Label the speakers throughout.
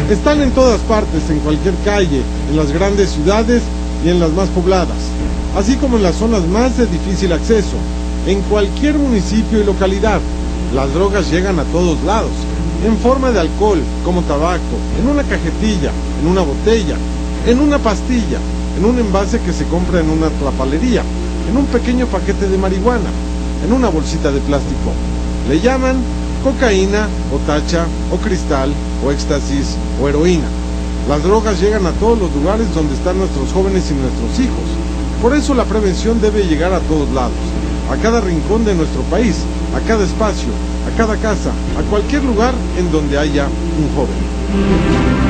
Speaker 1: Están en todas partes, en cualquier calle, en las grandes ciudades y en las más pobladas, así como en las zonas más de difícil acceso, en cualquier municipio y localidad. Las drogas llegan a todos lados, en forma de alcohol, como tabaco, en una cajetilla, en una botella, en una pastilla, en un envase que se compra en una trapalería, en un pequeño paquete de marihuana, en una bolsita de plástico. Le llaman cocaína, o tacha, o cristal, o éxtasis, o heroína. Las drogas llegan a todos los lugares donde están nuestros jóvenes y nuestros hijos. Por eso la prevención debe llegar a todos lados, a cada rincón de nuestro país, a cada espacio, a cada casa, a cualquier lugar en donde haya un joven.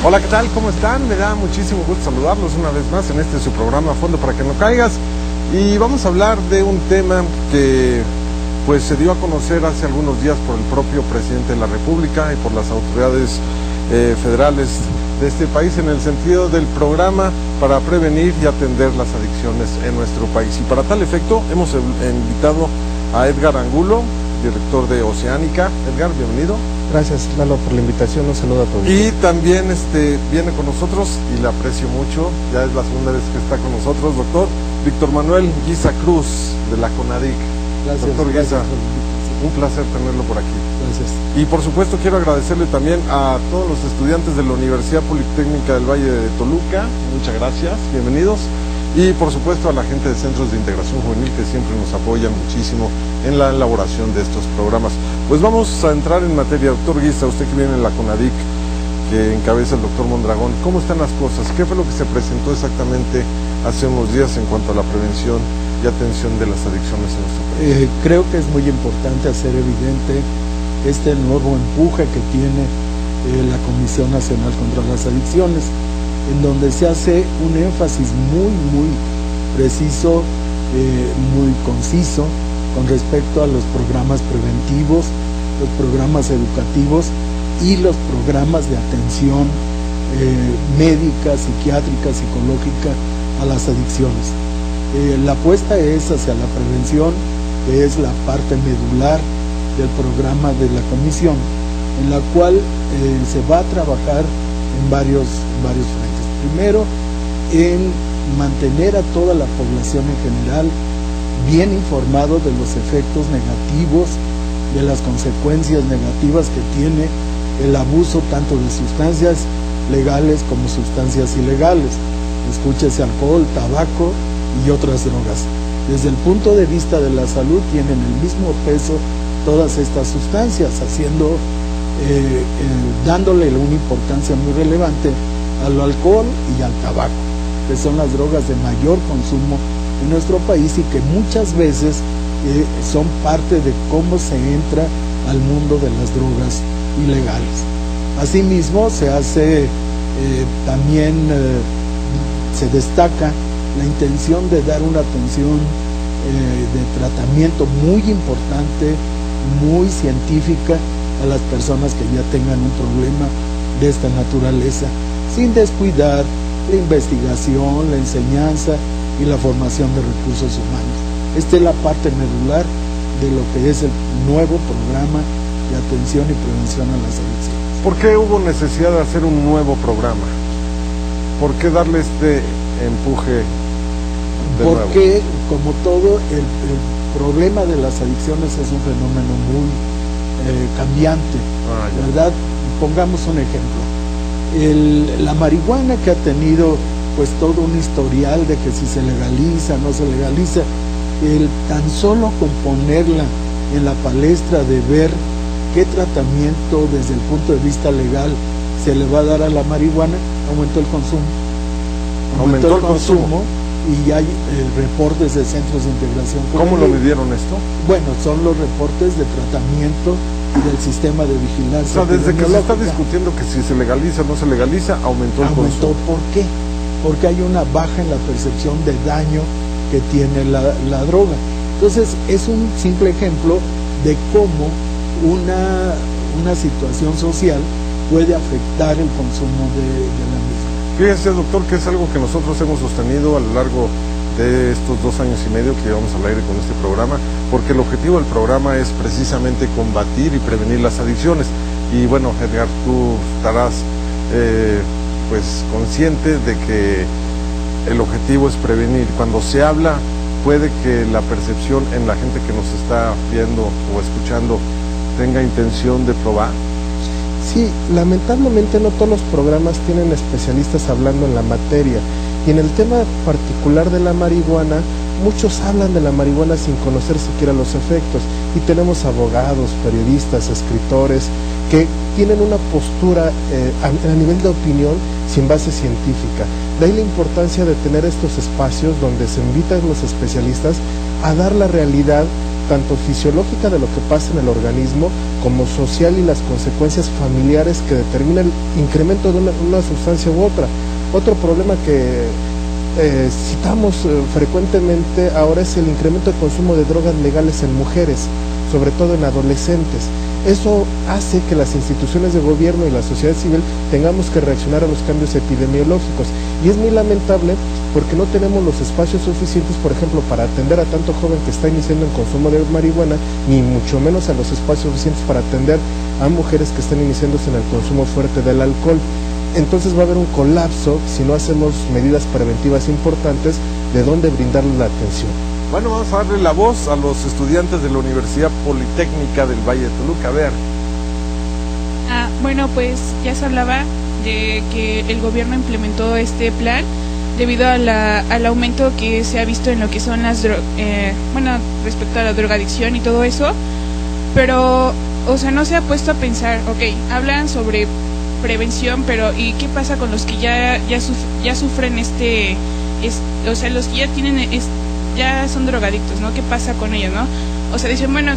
Speaker 1: Hola, ¿qué tal? ¿Cómo están? Me da muchísimo gusto saludarlos una vez más en su programa Fondo para que no caigas. Y vamos a hablar de un tema que pues se dio a conocer hace algunos días por el propio presidente de la República y por las autoridades federales de este país en el sentido del programa para prevenir y atender las adicciones en nuestro país. Y para tal efecto hemos invitado a Edgar Angulo, director de Oceánica. Edgar, bienvenido.
Speaker 2: Gracias, Lalo, por la invitación. Un saludo a todos.
Speaker 1: Y también viene con nosotros, y le aprecio mucho, ya es la segunda vez que está con nosotros, doctor Víctor Manuel Guiza Cruz, de la CONADIC.
Speaker 2: Gracias,
Speaker 1: doctor Guiza, un placer tenerlo por aquí.
Speaker 2: Gracias.
Speaker 1: Y por supuesto quiero agradecerle también a todos los estudiantes de la Universidad Politécnica del Valle de Toluca. Muchas gracias, bienvenidos. Y por supuesto a la gente de Centros de Integración Juvenil que siempre nos apoyan muchísimo en la elaboración de estos programas. Pues vamos a entrar en materia. Doctor Guiza, usted que viene en la CONADIC, que encabeza el doctor Mondragón, ¿cómo están las cosas? ¿Qué fue lo que se presentó exactamente hace unos días en cuanto a la prevención y atención de las adicciones en nuestro país?
Speaker 2: Creo que es muy importante hacer evidente este nuevo empuje que tiene la Comisión Nacional contra las Adicciones, en donde se hace un énfasis muy preciso, muy conciso con respecto a los programas preventivos, los programas educativos y los programas de atención médica, psiquiátrica, psicológica a las adicciones. La apuesta es hacia la prevención, que es la parte medular del programa de la Comisión, en la cual se va a trabajar en varios frentes. Primero, en mantener a toda la población en general bien informado de los efectos negativos, de las consecuencias negativas que tiene el abuso tanto de sustancias legales como sustancias ilegales. Escúchese, alcohol, tabaco y otras drogas. Desde el punto de vista de la salud tienen el mismo peso todas estas sustancias, dándole una importancia muy relevante al alcohol y al tabaco, que son las drogas de mayor consumo en nuestro país y que muchas veces son parte de cómo se entra al mundo de las drogas ilegales. Asimismo, se hace se destaca la intención de dar una atención de tratamiento muy importante, muy científica a las personas que ya tengan un problema de esta naturaleza, sin descuidar la investigación, la enseñanza y la formación de recursos humanos. Esta es la parte medular de lo que es el nuevo programa de atención y prevención a las adicciones.
Speaker 1: ¿Por qué hubo necesidad de hacer un nuevo programa? ¿Por qué darle este empuje de nuevo?
Speaker 2: Porque, como todo, el problema de las adicciones es un fenómeno muy cambiante, ¿verdad? Pongamos un ejemplo. La marihuana, que ha tenido pues todo un historial de que si se legaliza, no se legaliza, tan solo con ponerla en la palestra de ver qué tratamiento desde el punto de vista legal se le va a dar a la marihuana, aumentó el consumo. Aumentó el consumo y hay reportes de centros de integración juvenil.
Speaker 1: ¿Cómo lo midieron esto?
Speaker 2: Bueno, son los reportes de tratamiento y del sistema de vigilancia.
Speaker 1: O sea, desde que se está discutiendo que si se legaliza o no se legaliza, aumentó el consumo.
Speaker 2: ¿Por qué? Porque hay una baja en la percepción de daño que tiene la droga. Entonces, es un simple ejemplo de cómo una situación social puede afectar el consumo de la misma.
Speaker 1: Fíjese, doctor, que es algo que nosotros hemos sostenido a lo largo de estos 2 años y medio que llevamos al aire con este programa, porque el objetivo del programa es precisamente combatir y prevenir las adicciones. Y bueno, Edgar, tú estarás pues consciente de que el objetivo es prevenir. Cuando se habla, puede que la percepción en la gente que nos está viendo o escuchando tenga intención de probar.
Speaker 3: Sí, lamentablemente no todos los programas tienen especialistas hablando en la materia, y en el tema particular de la marihuana, muchos hablan de la marihuana sin conocer siquiera los efectos, y tenemos abogados, periodistas, escritores que tienen una postura a nivel de opinión sin base científica. De ahí la importancia de tener estos espacios donde se invitan los especialistas a dar la realidad tanto fisiológica de lo que pasa en el organismo, como social y las consecuencias familiares que determina el incremento de una sustancia u otra. Otro problema que citamos frecuentemente ahora es el incremento de consumo de drogas legales en mujeres, sobre todo en adolescentes. Eso hace que las instituciones de gobierno y la sociedad civil tengamos que reaccionar a los cambios epidemiológicos, y es muy lamentable porque no tenemos los espacios suficientes, por ejemplo, para atender a tanto joven que está iniciando el consumo de marihuana, ni mucho menos a los espacios suficientes para atender a mujeres que están iniciándose en el consumo fuerte del alcohol. Entonces va a haber un colapso si no hacemos medidas preventivas importantes de dónde brindarle la atención.
Speaker 1: Bueno, vamos a darle la voz a los estudiantes de la Universidad Politécnica del Valle de Toluca. A ver.
Speaker 4: Bueno, pues ya se hablaba de que el gobierno implementó este plan debido al aumento que se ha visto en lo que son las respecto a la drogadicción y todo eso, pero, o sea, no se ha puesto a pensar, hablan sobre prevención, pero ¿y qué pasa con los que ya sufren o sea, los que ya tienen ya son drogadictos, ¿no? ¿Qué pasa con ellos, no? O sea, dicen, bueno,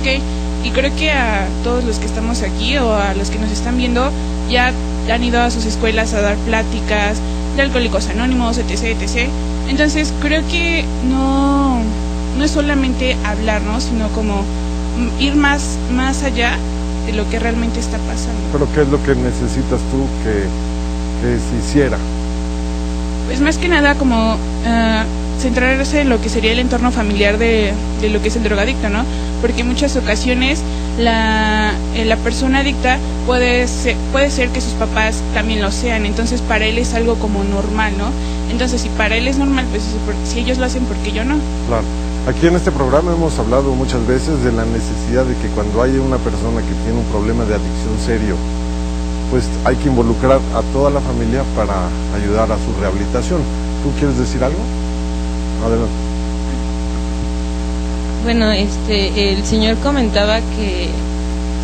Speaker 4: y creo que a todos los que estamos aquí o a los que nos están viendo ya han ido a sus escuelas a dar pláticas de Alcohólicos Anónimos, etc., etc. Entonces, creo que no es solamente hablar, ¿no? Sino como ir más allá de lo que realmente está pasando.
Speaker 1: ¿Pero qué es lo que necesitas tú que se hiciera?
Speaker 4: Pues más que nada como centrarse en lo que sería el entorno familiar de lo que es el drogadicto, ¿no? Porque en muchas ocasiones la persona adicta puede ser que sus papás también lo sean, entonces para él es algo como normal, ¿no? Entonces si para él es normal, pues si ellos lo hacen, ¿por qué yo no?
Speaker 1: Claro. Aquí en este programa hemos hablado muchas veces de la necesidad de que cuando hay una persona que tiene un problema de adicción serio, pues hay que involucrar a toda la familia para ayudar a su rehabilitación. ¿Tú quieres decir algo? Adelante.
Speaker 5: Bueno, el señor comentaba que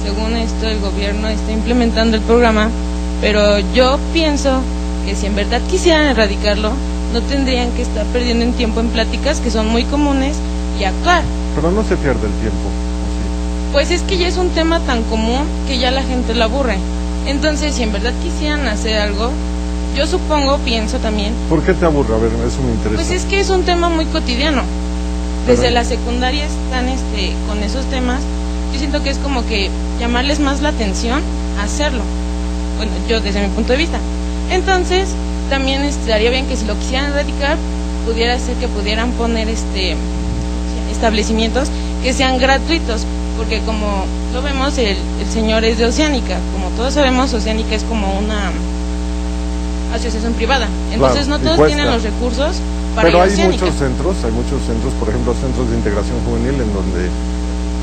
Speaker 5: según esto el gobierno está implementando el programa, pero yo pienso que si en verdad quisieran erradicarlo, no tendrían que estar perdiendo en tiempo en pláticas que son muy comunes y actuar.
Speaker 1: Pero no se pierde el tiempo, ¿o sí?
Speaker 5: Pues es que ya es un tema tan común que ya la gente lo aburre. Entonces, si en verdad quisieran hacer algo, yo pienso también...
Speaker 1: ¿Por qué te aburre? A ver, eso me interesa.
Speaker 5: Pues es que es un tema muy cotidiano. Desde la secundaria están con esos temas. Yo siento que es como que llamarles más la atención a hacerlo. Bueno, yo desde mi punto de vista. Entonces, también estaría bien que si lo quisieran erradicar, pudiera ser que pudieran poner establecimientos que sean gratuitos, porque como lo vemos, el señor es de Oceánica. Como todos sabemos, Oceánica es como una asociación privada. Entonces
Speaker 1: claro,
Speaker 5: no todos tienen los recursos para
Speaker 1: pero
Speaker 5: ir a Oceánica.
Speaker 1: hay muchos centros, por ejemplo, centros de integración juvenil en donde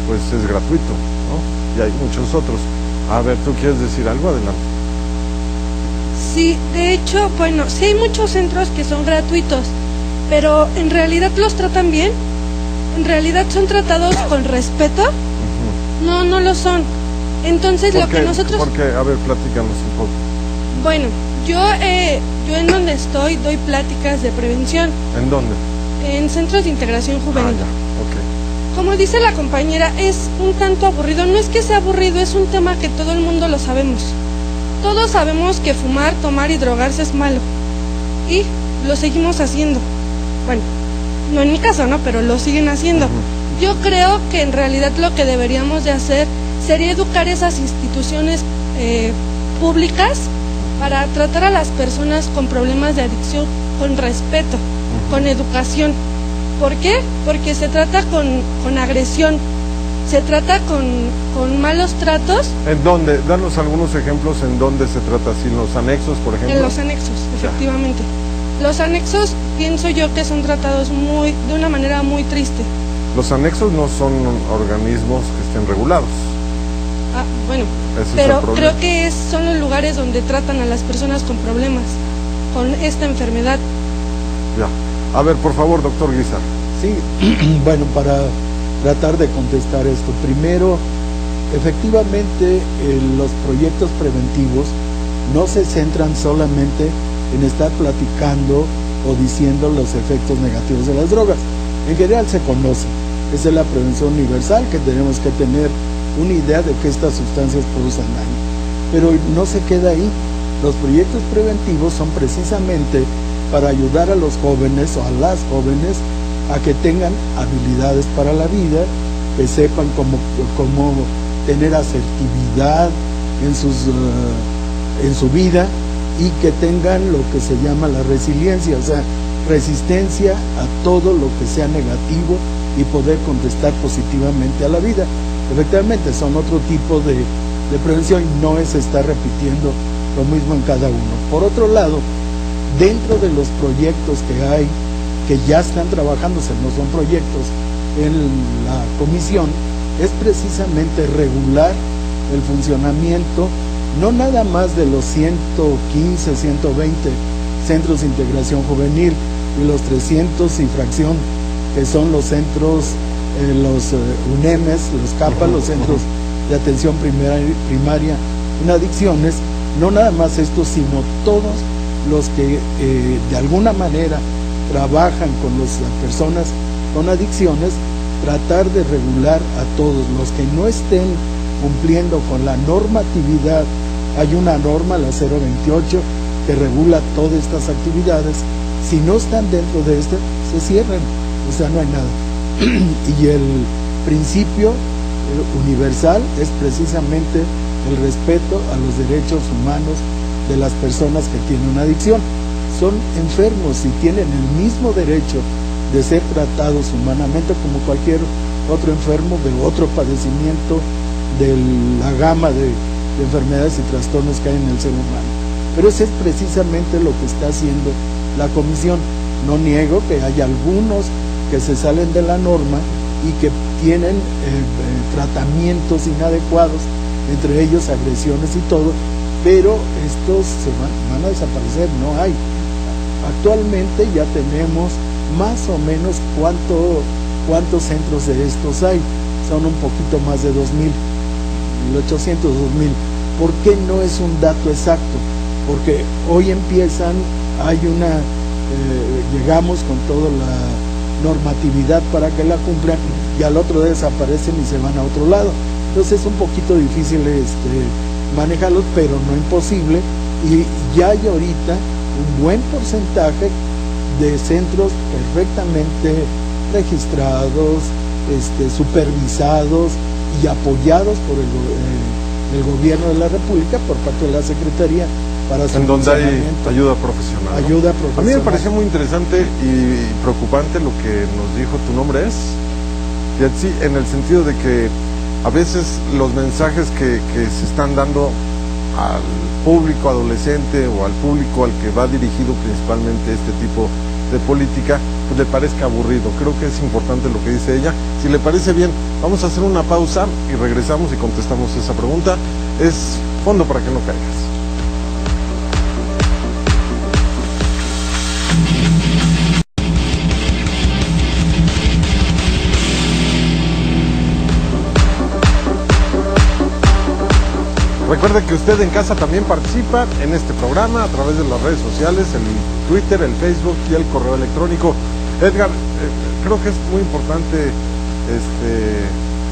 Speaker 1: pues es gratuito, ¿no? Y hay muchos otros. A ver, ¿tú quieres decir algo? Adelante.
Speaker 6: Sí, de hecho, bueno, sí hay muchos centros que son gratuitos, pero en realidad los tratan bien. En realidad son tratados con respeto. No lo son. Entonces lo que nosotros...
Speaker 1: Porque, a ver, platícanos un poco.
Speaker 6: Bueno, yo en donde estoy doy pláticas de prevención.
Speaker 1: ¿En dónde?
Speaker 6: en centros de integración juvenil.
Speaker 1: Ok.
Speaker 6: Como dice la compañera, es un tanto aburrido. No es que sea aburrido, es un tema que todo el mundo lo sabemos. Todos sabemos que fumar, tomar y drogarse es malo. Y lo seguimos haciendo. Bueno, no en mi caso, ¿no? Pero lo siguen haciendo. Yo creo que en realidad lo que deberíamos de hacer sería educar esas instituciones públicas para tratar a las personas con problemas de adicción con respeto, con educación. ¿Por qué? Porque se trata con agresión, se trata con malos tratos.
Speaker 1: ¿En dónde? Danos algunos ejemplos en dónde se trata así, en los anexos, por ejemplo.
Speaker 6: En los anexos, efectivamente. Los anexos pienso yo que son tratados de una manera muy triste.
Speaker 1: Los anexos no son organismos que estén regulados.
Speaker 6: Bueno,
Speaker 1: Ese
Speaker 6: pero
Speaker 1: es el problema.
Speaker 6: creo que son los lugares donde tratan a las personas con problemas, con esta enfermedad.
Speaker 1: Ya. A ver, por favor, doctor Guizar.
Speaker 2: Sí, bueno, para tratar de contestar esto, primero, efectivamente, los proyectos preventivos no se centran solamente en estar platicando o diciendo los efectos negativos de las drogas. En general se conoce, esa es la prevención universal, que tenemos que tener una idea de que estas sustancias producen daño. Pero no se queda ahí. Los proyectos preventivos son precisamente para ayudar a los jóvenes o a las jóvenes a que tengan habilidades para la vida, que sepan cómo tener asertividad en su vida, y que tengan lo que se llama la resiliencia, o sea, resistencia a todo lo que sea negativo y poder contestar positivamente a la vida. Efectivamente, son otro tipo de prevención y no es estar repitiendo lo mismo en cada uno. Por otro lado, dentro de los proyectos que hay, que ya están trabajándose, no son proyectos, en la comisión, es precisamente regular el funcionamiento, no nada más de los 115, 120 centros de integración juvenil y los 300 y fracción, que son los centros, los UNEMES, los CAPA, los centros de atención primaria en adicciones, no nada más estos, sino todos los que de alguna manera trabajan con las personas con adicciones, tratar de regular a todos los que no estén cumpliendo con la normatividad. Hay una norma, la 028, que regula todas estas actividades. Si no están dentro de este, se cierran, o sea, no hay nada. Y el principio universal es precisamente el respeto a los derechos humanos de las personas que tienen una adicción. Son enfermos y tienen el mismo derecho de ser tratados humanamente como cualquier otro enfermo de otro padecimiento de la gama de enfermedades y trastornos que hay en el ser humano. Pero eso es precisamente lo que está haciendo la comisión. No niego que hay algunos que se salen de la norma y que tienen tratamientos inadecuados, entre ellos agresiones y todo, pero estos van a desaparecer, no hay. Actualmente ya tenemos más o menos cuántos centros de estos hay. Son un poquito más de 2,000, 1,800, 2,000. ¿Por qué no es un dato exacto? Porque hoy llegamos con toda la normatividad para que la cumplan y al otro día desaparecen y se van a otro lado. Entonces es un poquito difícil manejarlos, pero no imposible, y ya hay ahorita un buen porcentaje de centros perfectamente registrados, supervisados y apoyados por el gobierno de la República por parte de la Secretaría para su
Speaker 1: en donde hay
Speaker 2: funcionamiento.
Speaker 1: ayuda profesional, ¿no?
Speaker 2: Ayuda profesional.
Speaker 1: A mí me pareció muy interesante y preocupante lo que nos dijo. ¿Tu nombre es? Yatsi, en el sentido de que a veces los mensajes que se están dando al público adolescente o al público al que va dirigido principalmente este tipo de política, pues le parezca aburrido. Creo que es importante lo que dice ella. Si le parece bien, vamos a hacer una pausa y regresamos y contestamos esa pregunta. Es fondo para que no caigas. Recuerde que usted en casa también participa en este programa a través de las redes sociales, el Twitter, el Facebook y el correo electrónico. Edgar, creo que es muy importante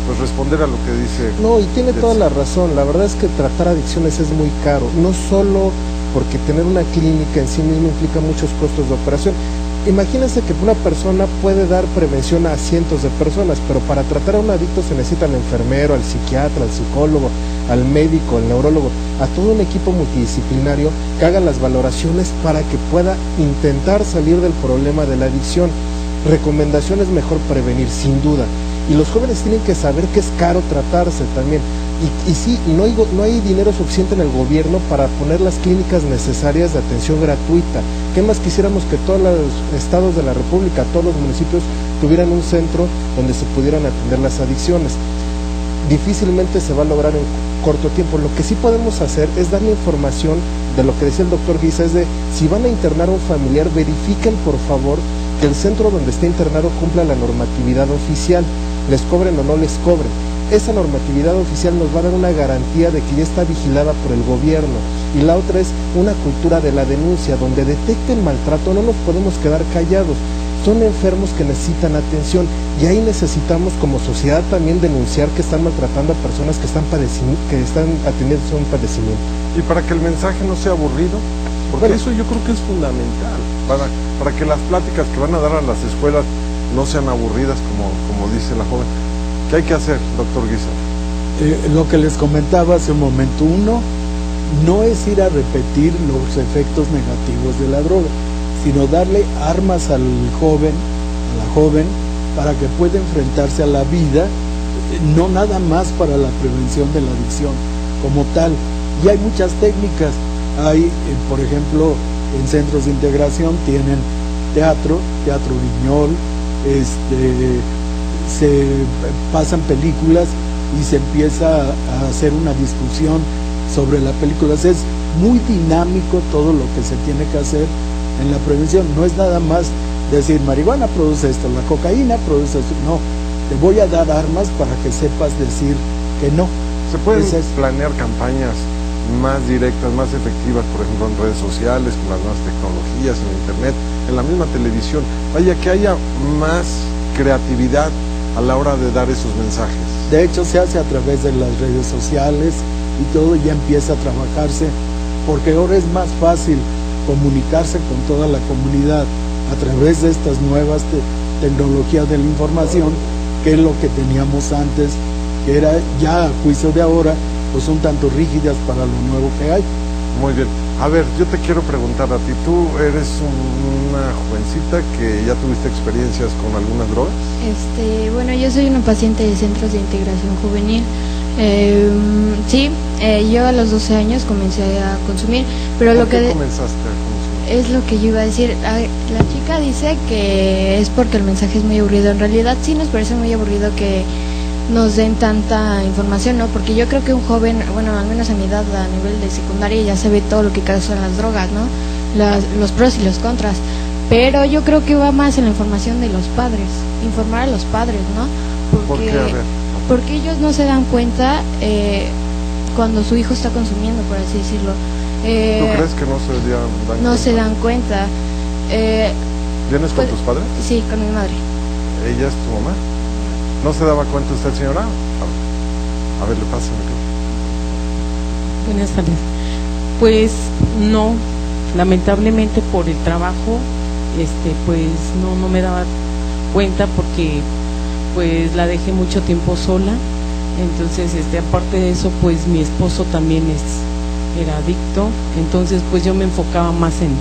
Speaker 1: pues responder a lo que dice.
Speaker 3: No, y tiene toda la razón. La verdad es que tratar adicciones es muy caro, no solo porque tener una clínica en sí mismo implica muchos costos de operación. Imagínense que una persona puede dar prevención a cientos de personas, pero para tratar a un adicto se necesita al enfermero, al psiquiatra, al psicólogo, al médico, al neurólogo, a todo un equipo multidisciplinario que haga las valoraciones para que pueda intentar salir del problema de la adicción. Recomendación es mejor prevenir, sin duda. Y los jóvenes tienen que saber que es caro tratarse también. Y sí, no hay dinero suficiente en el gobierno para poner las clínicas necesarias de atención gratuita. ¿Qué más quisiéramos que todos los estados de la República, todos los municipios tuvieran un centro donde se pudieran atender las adicciones? Difícilmente se va a lograr en corto tiempo. Lo que sí podemos hacer es darle información de lo que decía el doctor Guisa, es de si van a internar a un familiar, verifiquen por favor que el centro donde esté internado cumpla la normatividad oficial, les cobren o no les cobren. Esa normatividad oficial nos va a dar una garantía de que ya está vigilada por el gobierno. Y la otra es una cultura de la denuncia, donde detecten maltrato, no nos podemos quedar callados. Son enfermos que necesitan atención y ahí necesitamos como sociedad también denunciar que están maltratando a personas que están atendiendo un padecimiento.
Speaker 1: Y para que el mensaje no sea aburrido, porque
Speaker 3: Bueno,
Speaker 1: eso yo creo que es fundamental, para que las pláticas que van a dar a las escuelas no sean aburridas, como dice la joven. ¿Qué hay que hacer, doctor Guisa?
Speaker 2: Lo que les comentaba hace un momento, uno, no es ir a repetir los efectos negativos de la droga, sino darle armas al joven, a la joven, para que pueda enfrentarse a la vida, no nada más para la prevención de la adicción como tal. Y hay muchas técnicas, hay, por ejemplo, en centros de integración tienen teatro guiñol, se pasan películas y se empieza a hacer una discusión sobre la película. Es muy dinámico todo lo que se tiene que hacer en la prevención. No es nada más decir marihuana produce esto, la cocaína produce esto. No, te voy a dar armas para que sepas decir que no.
Speaker 1: ¿Se pueden planear campañas más directas, más efectivas, por ejemplo en redes sociales, con las nuevas tecnologías, en internet, en la misma televisión? Vaya, que haya más creatividad a la hora de dar esos mensajes.
Speaker 2: De hecho se hace a través de las redes sociales y todo ya empieza a trabajarse, porque ahora es más fácil comunicarse con toda la comunidad a través de estas nuevas tecnologías de la información, que es lo que teníamos antes, que era ya a juicio de ahora pues un tanto rígidas para lo nuevo que hay.
Speaker 1: Muy bien. A ver, yo te quiero preguntar a ti, tú eres una jovencita que ya tuviste experiencias con algunas drogas.
Speaker 7: Bueno, yo soy una paciente de centros de integración juvenil. Yo a los 12 años comencé a consumir, pero
Speaker 1: ¿Por qué comenzaste a consumir?
Speaker 7: Es lo que yo iba a decir. La chica dice que es porque el mensaje es muy aburrido. En realidad sí nos parece muy aburrido que nos den tanta información, ¿no? Porque yo creo que un joven, bueno, al menos a mi edad, a nivel de secundaria, ya sabe todo lo que causan las drogas, ¿no? Los pros y los contras. Pero yo creo que va más en la información de los padres, informar a los padres, ¿no?
Speaker 1: ¿Por qué? A ver.
Speaker 7: Porque ellos no se dan cuenta cuando su hijo está consumiendo, por así decirlo.
Speaker 1: ¿Tú crees que no se dan cuenta?
Speaker 7: No se dan cuenta.
Speaker 1: ¿Vienes con tus padres?
Speaker 7: Sí, con mi madre.
Speaker 1: ¿Ella es tu mamá? ¿No se daba cuenta usted, señora? A ver, le pasa el micrófono.
Speaker 8: Buenas tardes. Pues no, lamentablemente por el trabajo, pues no me daba cuenta porque pues la dejé mucho tiempo sola. Entonces, aparte de eso, pues mi esposo también era adicto. Entonces, pues yo me enfocaba más en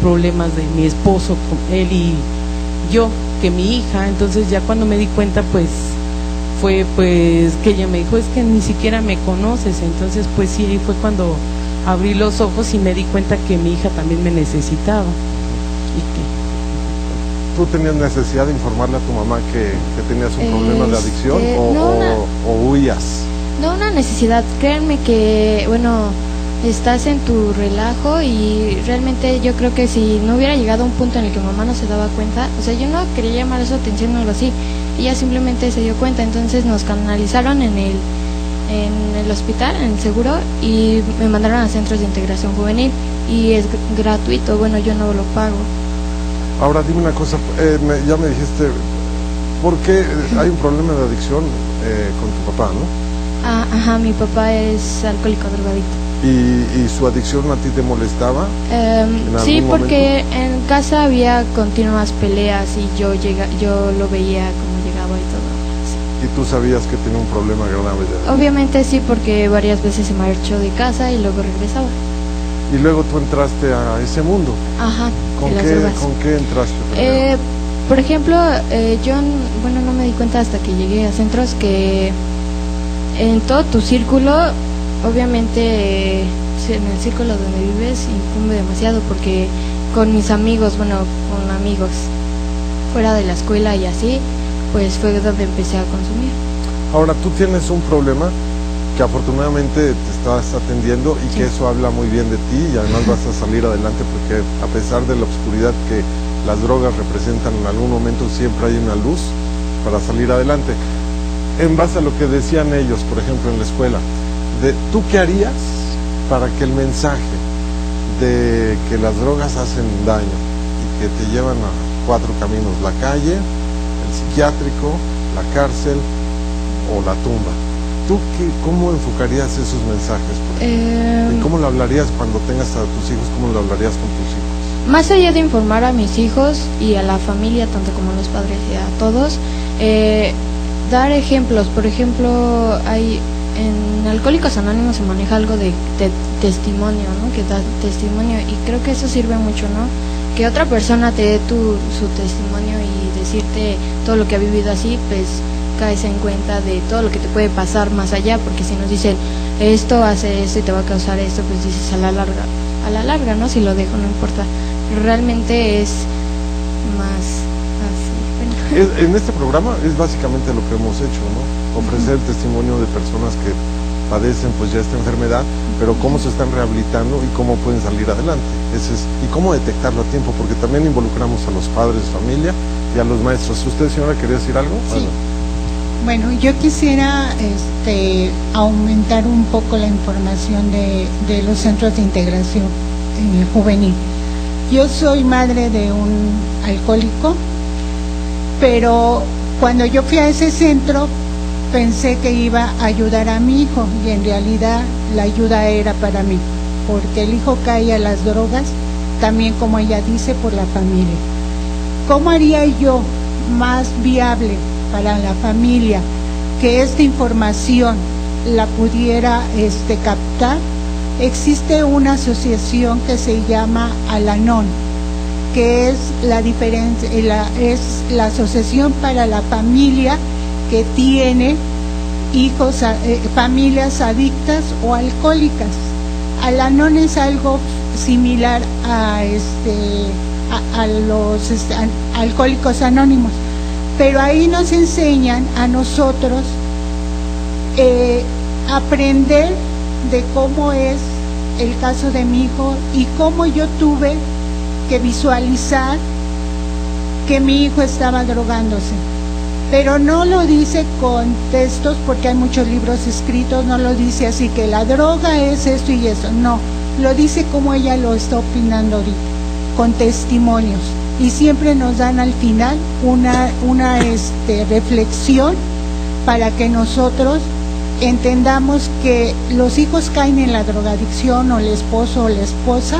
Speaker 8: problemas de mi esposo, él y yo, que mi hija. Entonces ya cuando me di cuenta, pues fue pues que ella me dijo, es que ni siquiera me conoces. Entonces pues sí, fue cuando abrí los ojos y me di cuenta que mi hija también me necesitaba.
Speaker 1: ¿Tú tenías necesidad de informarle a tu mamá que tenías un problema de adicción o huías?
Speaker 7: No, una necesidad. Créanme que, bueno, estás en tu relajo y realmente yo creo que si no hubiera llegado a un punto en el que mamá no se daba cuenta, o sea, yo no quería llamar su atención o algo así, ella simplemente se dio cuenta. Entonces nos canalizaron en el hospital, en el seguro, y me mandaron a centros de integración juvenil y es gratuito. Bueno, yo no lo pago.
Speaker 1: Ahora dime una cosa, ya me dijiste, ¿por qué hay un problema de adicción con tu papá, no?
Speaker 7: Ajá, mi papá es alcohólico drogadicto.
Speaker 1: ¿Y su adicción a ti te molestaba?
Speaker 7: Sí, porque en casa había continuas peleas y yo lo veía como llegaba y todo. Sí.
Speaker 1: ¿Y tú sabías que tenía un problema grave de adicción?
Speaker 7: Obviamente sí, porque varias veces se marchó de casa y luego regresaba.
Speaker 1: Y luego tú entraste a ese mundo.
Speaker 7: Ajá.
Speaker 1: ¿Con qué entraste primero?
Speaker 7: Por ejemplo, yo no me di cuenta hasta que llegué a centros que en todo tu círculo, obviamente en el círculo donde vives incumbe demasiado, porque con mis amigos, con amigos fuera de la escuela y así, pues fue donde empecé a consumir.
Speaker 1: Ahora, tú tienes un problema que afortunadamente te estás atendiendo y que eso habla muy bien de ti, y además vas a salir adelante, porque a pesar de la oscuridad que las drogas representan, en algún momento siempre hay una luz para salir adelante. En base a lo que decían ellos, por ejemplo, en la escuela, ¿tú qué harías para que el mensaje de que las drogas hacen daño y que te llevan a 4 caminos, la calle, el psiquiátrico, la cárcel o la tumba? ¿Tú cómo enfocarías esos mensajes? ¿Y cómo lo hablarías cuando tengas a tus hijos? ¿Cómo lo hablarías con tus hijos?
Speaker 7: Más allá de informar a mis hijos y a la familia, tanto como a los padres y a todos, dar ejemplos. Por ejemplo, en Alcohólicos Anónimos se maneja algo de testimonio, ¿no? Que da testimonio, y creo que eso sirve mucho, ¿no? Que otra persona te dé su testimonio y decirte todo lo que ha vivido así, pues caes en cuenta de todo lo que te puede pasar más allá, porque si nos dicen esto hace esto y te va a causar esto, pues dices a la larga, ¿no? Si lo dejo no importa, pero realmente es más así. Bueno.
Speaker 1: En este programa es básicamente lo que hemos hecho, ¿no? Ofrecer testimonio de personas que padecen pues ya esta enfermedad, pero cómo se están rehabilitando y cómo pueden salir adelante. Y cómo detectarlo a tiempo, porque también involucramos a los padres, familia y a los maestros. ¿Usted, señora, quería decir algo?
Speaker 9: Sí. Bueno, yo quisiera aumentar un poco la información de los centros de integración juvenil. Yo soy madre de un alcohólico, pero cuando yo fui a ese centro pensé que iba a ayudar a mi hijo, y en realidad la ayuda era para mí, porque el hijo cae a las drogas, también como ella dice, por la familia. ¿Cómo haría yo más viable para la familia que esta información la pudiera captar? Existe una asociación que se llama Al-Anon, que es es la asociación para la familia que tiene hijos, familias adictas o alcohólicas. Al-Anon es algo similar a los alcohólicos anónimos, pero ahí nos enseñan a nosotros aprender de cómo es el caso de mi hijo y cómo yo tuve que visualizar que mi hijo estaba drogándose. Pero no lo dice con textos, porque hay muchos libros escritos, no lo dice así que la droga es esto y eso, no, lo dice como ella lo está opinando ahorita, con testimonios, y siempre nos dan al final una reflexión para que nosotros entendamos que los hijos caen en la drogadicción, o el esposo o la esposa,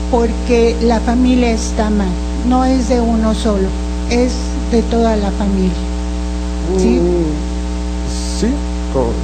Speaker 9: porque la familia está mal, no es de uno solo, es de toda la familia. ¿Sí?
Speaker 1: ¿Sí?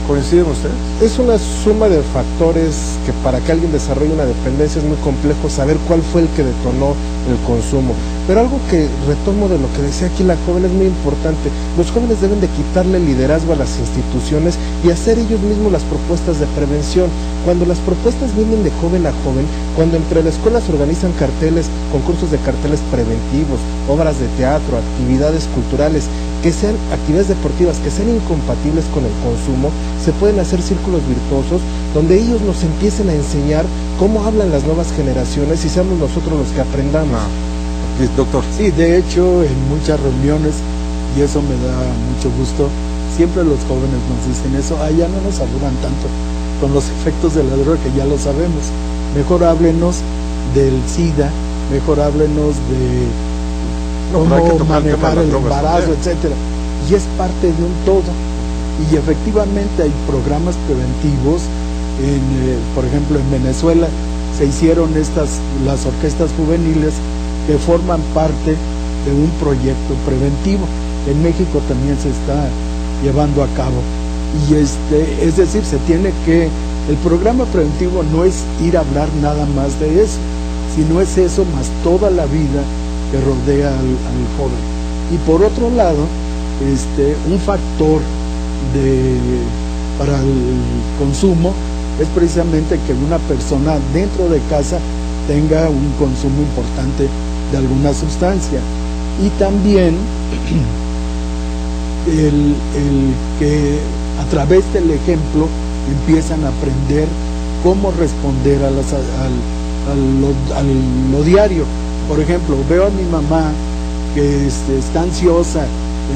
Speaker 1: ¿Coinciden ustedes?
Speaker 3: Es una suma de factores que para que alguien desarrolle una dependencia es muy complejo saber cuál fue el que detonó el consumo. Pero algo que retomo de lo que decía aquí la joven es muy importante. Los jóvenes deben de quitarle liderazgo a las instituciones y hacer ellos mismos las propuestas de prevención. Cuando las propuestas vienen de joven a joven, cuando entre las escuelas se organizan carteles, concursos de carteles preventivos, obras de teatro, actividades culturales, que sean actividades deportivas, que sean incompatibles con el consumo, se pueden hacer círculos virtuosos donde ellos nos empiecen a enseñar cómo hablan las nuevas generaciones y seamos nosotros los que aprendamos.
Speaker 1: Doctor.
Speaker 2: Sí, de hecho, en muchas reuniones, y eso me da mucho gusto, siempre los jóvenes nos dicen eso, ya no nos aburran tanto con los efectos de la droga, que ya lo sabemos. Mejor háblenos del SIDA, mejor háblenos cómo manejar el embarazo, etcétera. Y es parte de un todo. Y efectivamente hay programas preventivos. Por ejemplo, en Venezuela se hicieron las orquestas juveniles que forman parte de un proyecto preventivo. En México también se está llevando a cabo. Y es decir, el programa preventivo no es ir a hablar nada más de eso, sino es eso más toda la vida que rodea al joven. Y por otro lado, un factor para el consumo es precisamente que una persona dentro de casa tenga un consumo importante de alguna sustancia. Y también el que a través del ejemplo empiezan a aprender cómo responder a lo diario. Por ejemplo, veo a mi mamá que está ansiosa,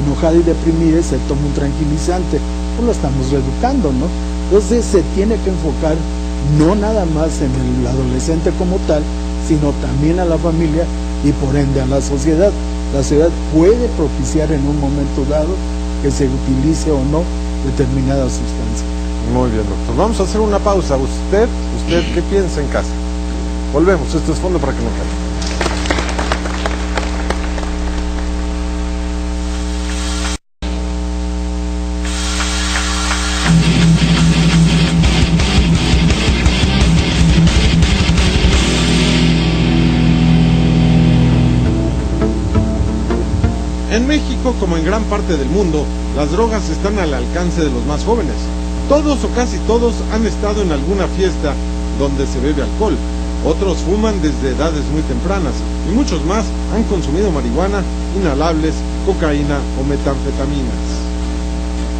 Speaker 2: enojada y deprimida y se toma un tranquilizante. Pues lo estamos reeducando, ¿no? Entonces se tiene que enfocar no nada más en el adolescente como tal, sino también a la familia y por ende a la sociedad. La sociedad puede propiciar en un momento dado que se utilice o no determinada sustancia.
Speaker 1: Muy bien, doctor. Vamos a hacer una pausa. ¿Usted qué piensa en casa? Volvemos. Esto es Fondo para que no caiga. En México, como en gran parte del mundo, las drogas están al alcance de los más jóvenes. Todos o casi todos han estado en alguna fiesta donde se bebe alcohol. Otros fuman desde edades muy tempranas y muchos más han consumido marihuana, inhalables, cocaína o metanfetaminas.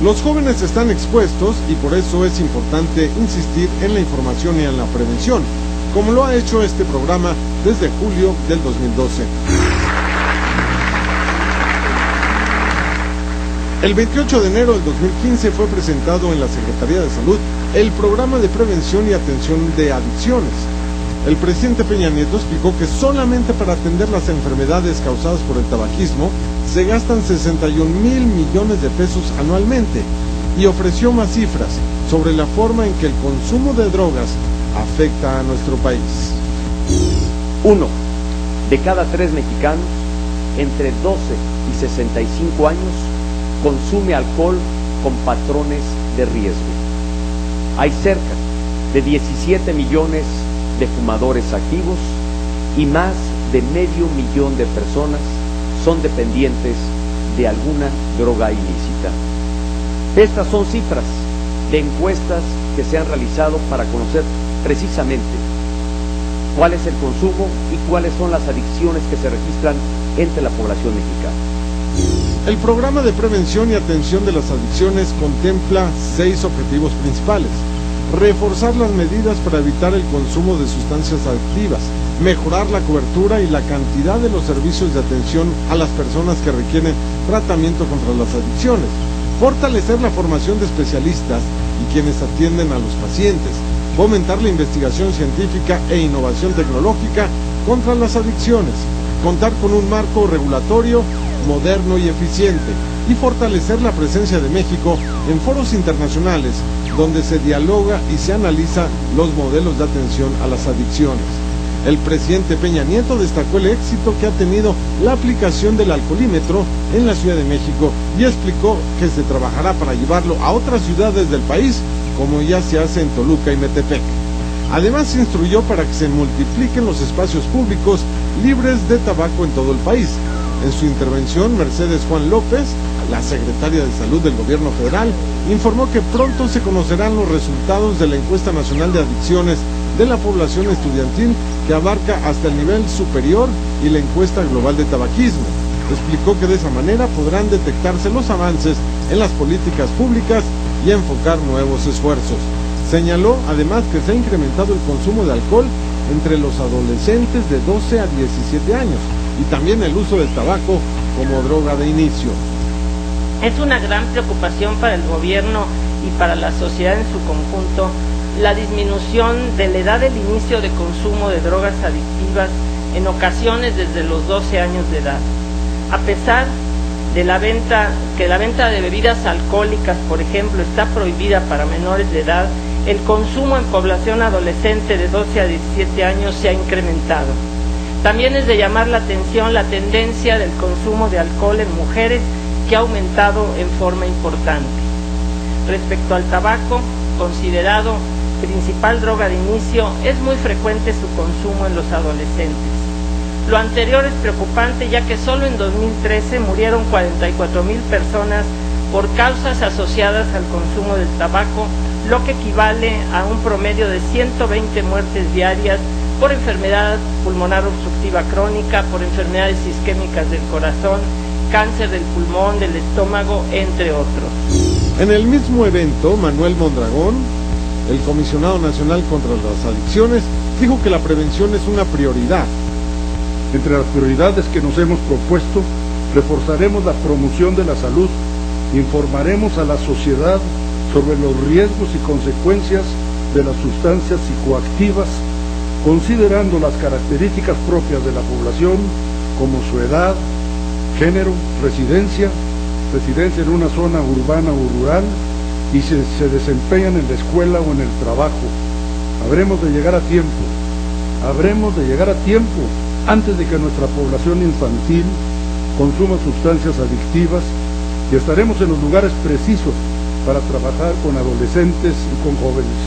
Speaker 1: Los jóvenes están expuestos y por eso es importante insistir en la información y en la prevención, como lo ha hecho este programa desde julio del 2012. El 28 de enero del 2015 fue presentado en la Secretaría de Salud el Programa de Prevención y Atención de Adicciones. El presidente Peña Nieto explicó que solamente para atender las enfermedades causadas por el tabaquismo se gastan 61 mil millones de pesos anualmente y ofreció más cifras sobre la forma en que el consumo de drogas afecta a nuestro país.
Speaker 10: 1 de cada 3 mexicanos entre 12 y 65 años consume alcohol con patrones de riesgo. Hay cerca de 17 millones de fumadores activos y más de 500,000 de personas son dependientes de alguna droga ilícita. Estas son cifras de encuestas que se han realizado para conocer precisamente cuál es el consumo y cuáles son las adicciones que se registran entre la población mexicana.
Speaker 1: El programa de prevención y atención de las adicciones contempla 6 objetivos principales: reforzar las medidas para evitar el consumo de sustancias adictivas, mejorar la cobertura y la cantidad de los servicios de atención a las personas que requieren tratamiento contra las adicciones, fortalecer la formación de especialistas y quienes atienden a los pacientes, fomentar la investigación científica e innovación tecnológica contra las adicciones, contar con un marco regulatorio moderno y eficiente y fortalecer la presencia de México en foros internacionales donde se dialoga y se analiza los modelos de atención a las adicciones. El presidente Peña Nieto destacó el éxito que ha tenido la aplicación del alcoholímetro en la Ciudad de México y explicó que se trabajará para llevarlo a otras ciudades del país, como ya se hace en Toluca y Metepec. Además, instruyó para que se multipliquen los espacios públicos libres de tabaco en todo el país. En su intervención, Mercedes Juan López, la secretaria de Salud del Gobierno Federal, informó que pronto se conocerán los resultados de la Encuesta Nacional de Adicciones de la Población Estudiantil, que abarca hasta el nivel superior, y la Encuesta Global de Tabaquismo. Explicó que de esa manera podrán detectarse los avances en las políticas públicas y enfocar nuevos esfuerzos. Señaló además que se ha incrementado el consumo de alcohol entre los adolescentes de 12 a 17 años y también el uso del tabaco como droga de inicio.
Speaker 11: Es una gran preocupación para el gobierno y para la sociedad en su conjunto la disminución de la edad del inicio de consumo de drogas adictivas, en ocasiones desde los 12 años de edad. A pesar de la venta de bebidas alcohólicas, por ejemplo, está prohibida para menores de edad, el consumo en población adolescente de 12 a 17 años se ha incrementado. También es de llamar la atención la tendencia del consumo de alcohol en mujeres, que ha aumentado en forma importante. Respecto al tabaco, considerado principal droga de inicio, es muy frecuente su consumo en los adolescentes. Lo anterior es preocupante, ya que solo en 2013 murieron 44,000 personas por causas asociadas al consumo del tabaco, lo que equivale a un promedio de 120 muertes diarias por enfermedad pulmonar obstructiva crónica, por enfermedades isquémicas del corazón, cáncer del pulmón, del estómago, entre otros.
Speaker 1: En el mismo evento, Manuel Mondragón, el comisionado nacional contra las adicciones, dijo que la prevención es una prioridad.
Speaker 12: Entre las prioridades que nos hemos propuesto, reforzaremos la promoción de la salud, informaremos a la sociedad sobre los riesgos y consecuencias de las sustancias psicoactivas, considerando las características propias de la población, como su edad, género, residencia en una zona urbana o rural, y si se desempeñan en la escuela o en el trabajo. Habremos de llegar a tiempo antes de que nuestra población infantil consuma sustancias adictivas, y estaremos en los lugares precisos para trabajar con adolescentes y con jóvenes.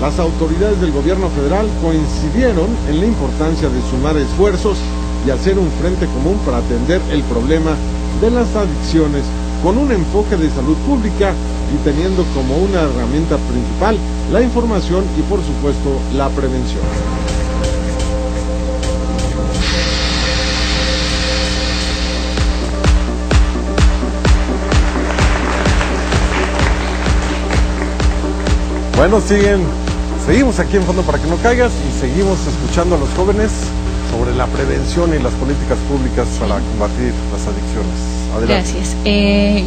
Speaker 1: Las autoridades del gobierno federal coincidieron en la importancia de sumar esfuerzos y hacer un frente común para atender el problema de las adicciones con un enfoque de salud pública y teniendo como una herramienta principal la información y, por supuesto, la prevención. Bueno, seguimos aquí en Fondo para que no caigas y seguimos escuchando a los jóvenes sobre la prevención y las políticas públicas para combatir las adicciones. Adelante.
Speaker 13: Gracias.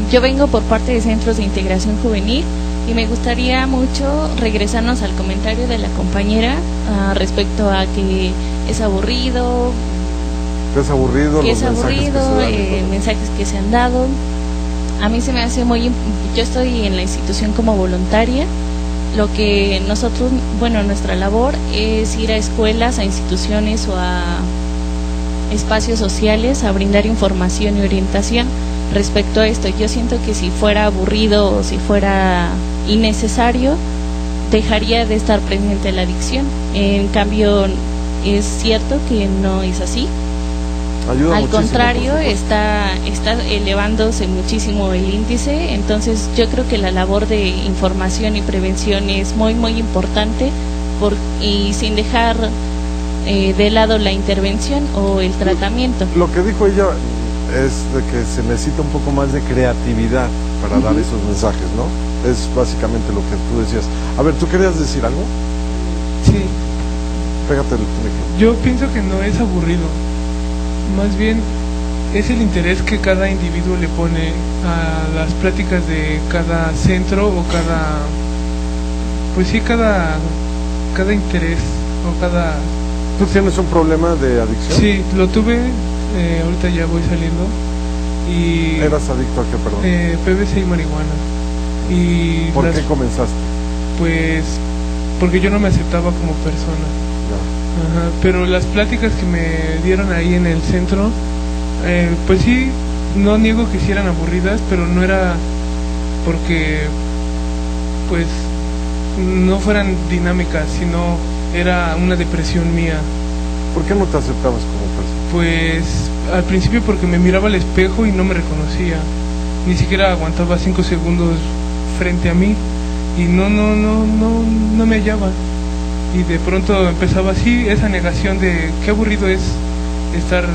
Speaker 13: Yo vengo por parte de Centros de Integración Juvenil y me gustaría mucho regresarnos al comentario de la compañera respecto a que es aburrido.
Speaker 1: ¿Qué es aburrido?
Speaker 13: Que es aburrido, mensajes que se han dado. A mí se me hace yo estoy en la institución como voluntaria. Lo que nosotros, nuestra labor es ir a escuelas, a instituciones o a espacios sociales a brindar información y orientación respecto a esto. Yo siento que si fuera aburrido o si fuera innecesario, dejaría de estar presente la adicción. En cambio, es cierto que no es así.
Speaker 1: Ayuda
Speaker 13: al contrario, está elevándose muchísimo el índice, entonces yo creo que la labor de información y prevención es muy muy importante y sin dejar de lado la intervención o el tratamiento.
Speaker 1: Lo que dijo ella es de que se necesita un poco más de creatividad para dar esos mensajes, ¿no? Es básicamente lo que tú decías. A ver, ¿tú querías decir algo?
Speaker 14: Sí.
Speaker 1: Pégate el micrófono.
Speaker 14: Yo pienso que no es aburrido. Más bien es el interés que cada individuo le pone a las pláticas de cada centro o cada interés o cada...
Speaker 1: ¿Tú tienes un problema de adicción?
Speaker 14: Sí, lo tuve, ahorita ya voy saliendo. Y
Speaker 1: ¿eras adicto a qué, perdón?
Speaker 14: PVC y marihuana. Y
Speaker 1: ¿por qué comenzaste?
Speaker 14: Pues porque yo no me aceptaba como persona. Ajá, pero las pláticas que me dieron ahí en el centro, pues sí, no niego que sí eran aburridas, pero no era porque pues no fueran dinámicas, sino era una depresión mía.
Speaker 1: ¿Por qué no te aceptabas como persona?
Speaker 14: Pues al principio porque me miraba al espejo y no me reconocía, ni siquiera aguantaba 5 segundos frente a mí y no me hallaba. Y de pronto empezaba así, esa negación de qué aburrido es estar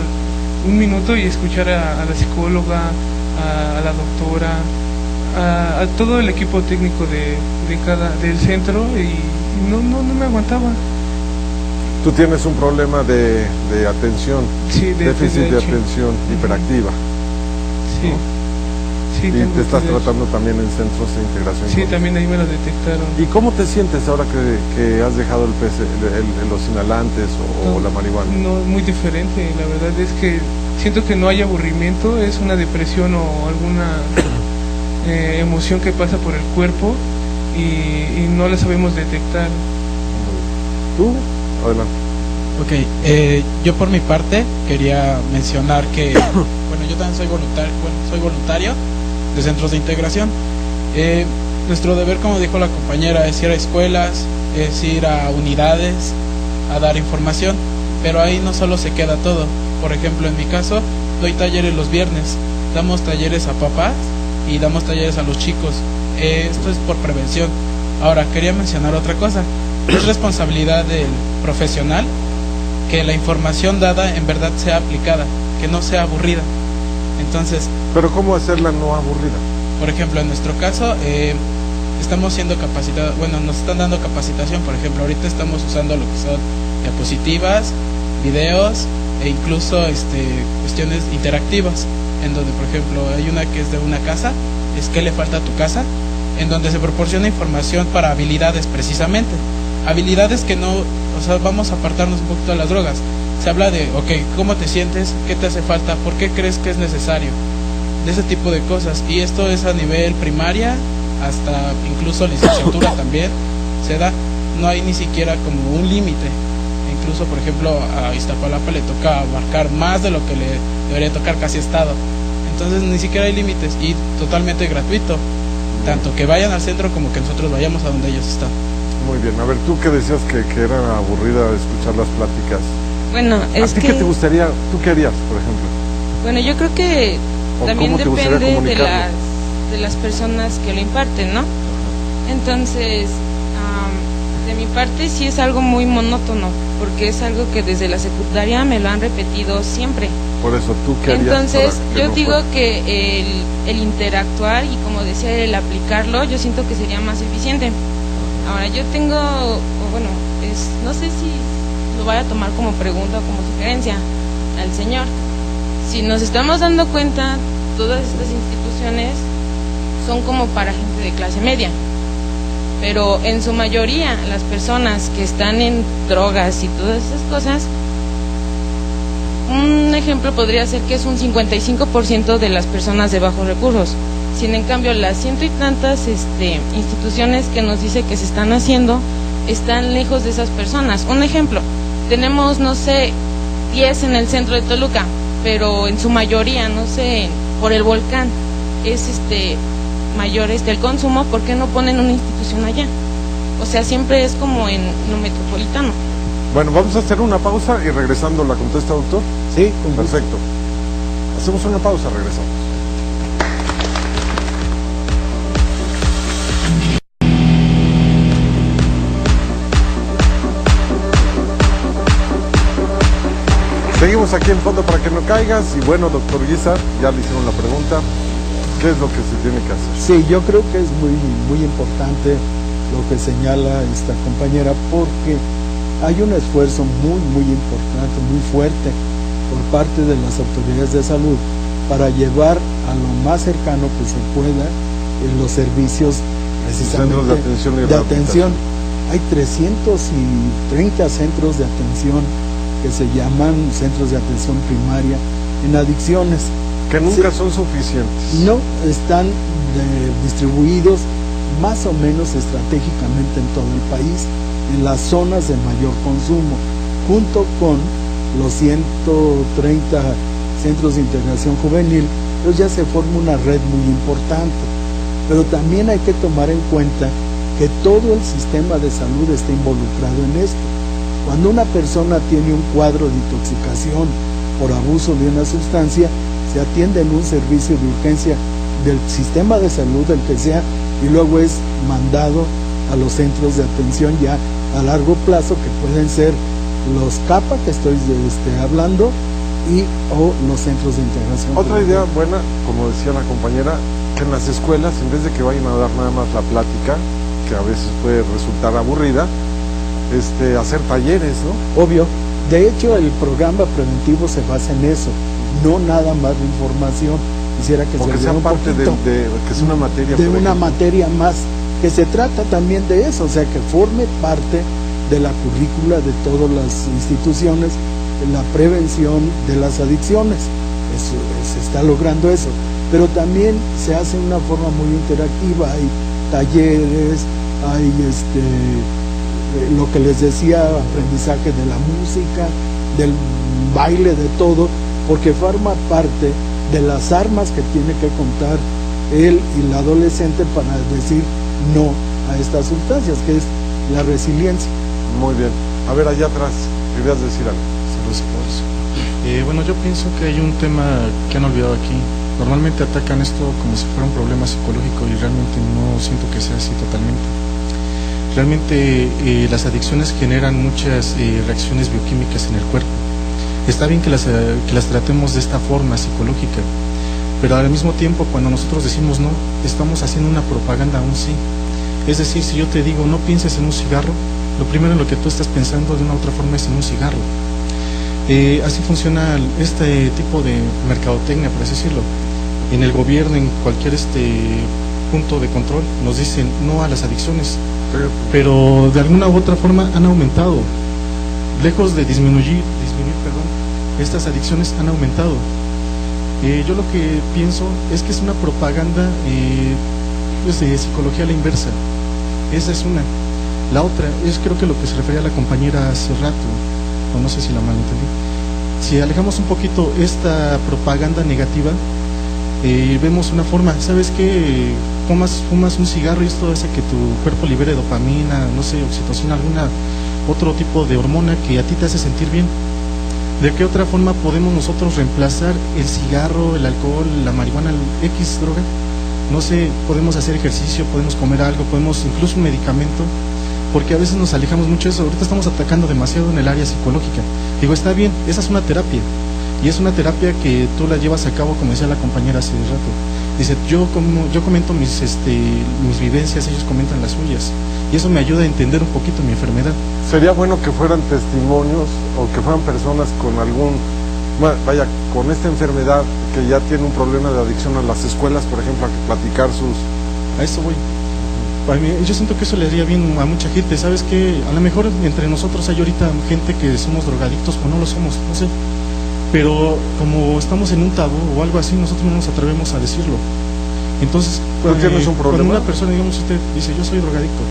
Speaker 14: un minuto y escuchar a la psicóloga, a la doctora, a todo el equipo técnico del centro y no me aguantaba.
Speaker 1: Tú tienes un problema de atención,
Speaker 14: sí,
Speaker 1: déficit de atención hiperactiva.
Speaker 14: Sí, ¿no? Sí,
Speaker 1: y
Speaker 14: tengo
Speaker 1: te estás
Speaker 14: TDAH.
Speaker 1: tratando también en centros de integración.
Speaker 14: Sí, también ahí me lo detectaron.
Speaker 1: ¿Y cómo te sientes ahora que has dejado los inhalantes o la marihuana?
Speaker 14: No, muy diferente. La verdad es que siento que no hay aburrimiento, es una depresión o alguna emoción que pasa por el cuerpo y no la sabemos detectar.
Speaker 1: ¿Tú? Adelante.
Speaker 15: Ok, yo por mi parte quería mencionar que, bueno, yo también soy voluntario de centros de integración. Nuestro deber, como dijo la compañera, es ir a escuelas, es ir a unidades, a dar información, pero ahí no solo se queda todo. Por ejemplo, en mi caso, doy talleres los viernes, damos talleres a papás y damos talleres a los chicos. Esto es por prevención. Ahora, quería mencionar otra cosa. Es responsabilidad del profesional que la información dada en verdad sea aplicada, que no sea aburrida. Entonces,
Speaker 1: ¿pero cómo hacerla no aburrida?
Speaker 15: Por ejemplo, en nuestro caso, estamos siendo capacitados, bueno, nos están dando capacitación. Por ejemplo, ahorita estamos usando lo que son diapositivas, videos e incluso cuestiones interactivas, en donde, por ejemplo, hay una que es de una casa, es ¿qué le falta a tu casa?, en donde se proporciona información para habilidades precisamente. Habilidades que no, o sea, vamos a apartarnos un poquito de las drogas. Se habla de, ok, ¿cómo te sientes? ¿Qué te hace falta? ¿Por qué crees que es necesario? De ese tipo de cosas. Y esto es a nivel primaria, hasta incluso licenciatura también se da. No hay ni siquiera como un límite. Incluso, por ejemplo, a Iztapalapa le toca abarcar más de lo que le debería tocar casi estado. Entonces ni siquiera hay límites y totalmente gratuito. Tanto que vayan al centro como que nosotros vayamos a donde ellos están.
Speaker 1: Muy bien, a ver, tú que decías que era aburrida escuchar las pláticas.
Speaker 5: Bueno, es
Speaker 1: ¿A ti
Speaker 5: que...
Speaker 1: qué te gustaría, tú qué harías, por ejemplo?
Speaker 5: Bueno, yo creo que
Speaker 1: ¿O
Speaker 5: también
Speaker 1: cómo te gustaría
Speaker 5: depende
Speaker 1: comunicarlo?
Speaker 5: de las personas que lo imparten, ¿no? Entonces, de mi parte sí es algo muy monótono, porque es algo que desde la secundaria me lo han repetido siempre.
Speaker 1: Por eso, ¿tú qué harías?
Speaker 5: Entonces,
Speaker 1: para que
Speaker 5: yo
Speaker 1: no
Speaker 5: digo
Speaker 1: fuera?
Speaker 5: que el interactuar y, como decía, el aplicarlo, yo siento que sería más eficiente. Ahora, yo tengo, bueno, no sé si lo vaya a tomar como pregunta o como sugerencia al señor. Si nos estamos dando cuenta, todas estas instituciones son como para gente de clase media, pero en su mayoría las personas que están en drogas y todas esas cosas, un ejemplo podría ser que es un 55% de las personas de bajos recursos. Sin en cambio las ciento y tantas instituciones que nos dice que se están haciendo están lejos de esas personas. Un ejemplo, tenemos, no sé, 10 en el centro de Toluca, pero en su mayoría, no sé, por el volcán es mayor el consumo. ¿Por qué no ponen una institución allá? O sea, siempre es como en lo metropolitano.
Speaker 1: Bueno, vamos a hacer una pausa y regresando la contesta, doctor.
Speaker 2: Sí,
Speaker 1: perfecto. Hacemos una pausa, regresamos. Seguimos aquí en Fondo para que no caigas. Y bueno, doctor Guizar, ya le hicieron la pregunta. ¿Qué es lo que se tiene que hacer?
Speaker 2: Sí, yo creo que es muy importante lo que señala esta compañera, porque hay un esfuerzo muy importante, muy fuerte por parte de las autoridades de salud para llevar a lo más cercano que se pueda en los servicios precisamente
Speaker 1: centros de atención y
Speaker 2: atención. Hay 330 centros de atención que se llaman centros de atención primaria en adicciones.
Speaker 1: Que nunca son suficientes.
Speaker 2: No, están distribuidos más o menos estratégicamente en todo el país, en las zonas de mayor consumo, junto con los 130 centros de integración juvenil. Entonces ya se forma una red muy importante. Pero también hay que tomar en cuenta que todo el sistema de salud está involucrado en esto. Cuando una persona tiene un cuadro de intoxicación por abuso de una sustancia, se atiende en un servicio de urgencia del sistema de salud, del que sea, y luego es mandado a los centros de atención ya a largo plazo, que pueden ser los CAPA que estoy hablando o los centros de integración.
Speaker 1: Otra idea buena, como decía la compañera, que en las escuelas, en vez de que vayan a dar nada más la plática, que a veces puede resultar aburrida, hacer talleres, ¿no?
Speaker 2: Obvio. De hecho, el programa preventivo se basa en eso, no nada más de información. quisiera que
Speaker 1: porque
Speaker 2: se
Speaker 1: sea
Speaker 2: viera un
Speaker 1: parte
Speaker 2: poquito
Speaker 1: que es una materia,
Speaker 2: de
Speaker 1: por
Speaker 2: una
Speaker 1: ejemplo.
Speaker 2: materia más, que se trata también de eso, o sea, que forme parte de la currícula de todas las instituciones, la prevención de las adicciones. Eso, se está logrando eso, pero también se hace de una forma muy interactiva, hay talleres, hay lo que les decía, aprendizaje de la música, del baile, de todo, porque forma parte de las armas que tiene que contar él y el adolescente para decir no a estas sustancias, que es la resiliencia.
Speaker 1: Muy bien. A ver, allá atrás, querías decir algo.
Speaker 16: Saludos a todos. Bueno, yo pienso que hay un tema que han olvidado aquí. Normalmente atacan esto como si fuera un problema psicológico y realmente no siento que sea así totalmente. Realmente las adicciones generan muchas reacciones bioquímicas en el cuerpo. Está bien que las tratemos de esta forma psicológica, pero al mismo tiempo cuando nosotros decimos no, estamos haciendo una propaganda a un sí. Es decir, si yo te digo no pienses en un cigarro, lo primero en lo que tú estás pensando de una u otra forma es en un cigarro. Así funciona este tipo de mercadotecnia, por así decirlo. En el gobierno, en cualquier punto de control, nos dicen no a las adicciones, pero de alguna u otra forma han aumentado. Lejos de disminuir, estas adicciones han aumentado. Yo lo que pienso es que es una propaganda de psicología a la inversa. Esa es una. La otra es, creo que lo que se refería a la compañera hace rato, o no sé si la malentendí. Si alejamos un poquito esta propaganda negativa, vemos una forma, ¿sabes qué? Fumas un cigarro y esto hace que tu cuerpo libere dopamina, no sé, oxitocina, alguna otro tipo de hormona que a ti te hace sentir bien. ¿De qué otra forma podemos nosotros reemplazar el cigarro, el alcohol, la marihuana, el X droga? No sé, podemos hacer ejercicio, podemos comer algo, podemos incluso un medicamento, porque a veces nos alejamos mucho de eso. Ahorita estamos atacando demasiado en el área psicológica. Digo, está bien, esa es una terapia, y es una terapia que tú la llevas a cabo, como decía la compañera hace rato. Dice, yo comento mis vivencias, ellos comentan las suyas, y eso me ayuda a entender un poquito mi enfermedad.
Speaker 1: Sería bueno que fueran testimonios o que fueran personas con con esta enfermedad que ya tiene un problema de adicción a las escuelas, por ejemplo, a platicar
Speaker 16: A eso voy. Yo siento que eso le haría bien a mucha gente. ¿Sabes qué? A lo mejor entre nosotros hay ahorita gente que somos drogadictos o no lo somos, no sé. Pero como estamos en un tabú o algo así, nosotros no nos atrevemos a decirlo. Entonces,
Speaker 1: ¿tienes un problema?
Speaker 16: Cuando una persona, digamos, usted dice, yo soy drogadicto,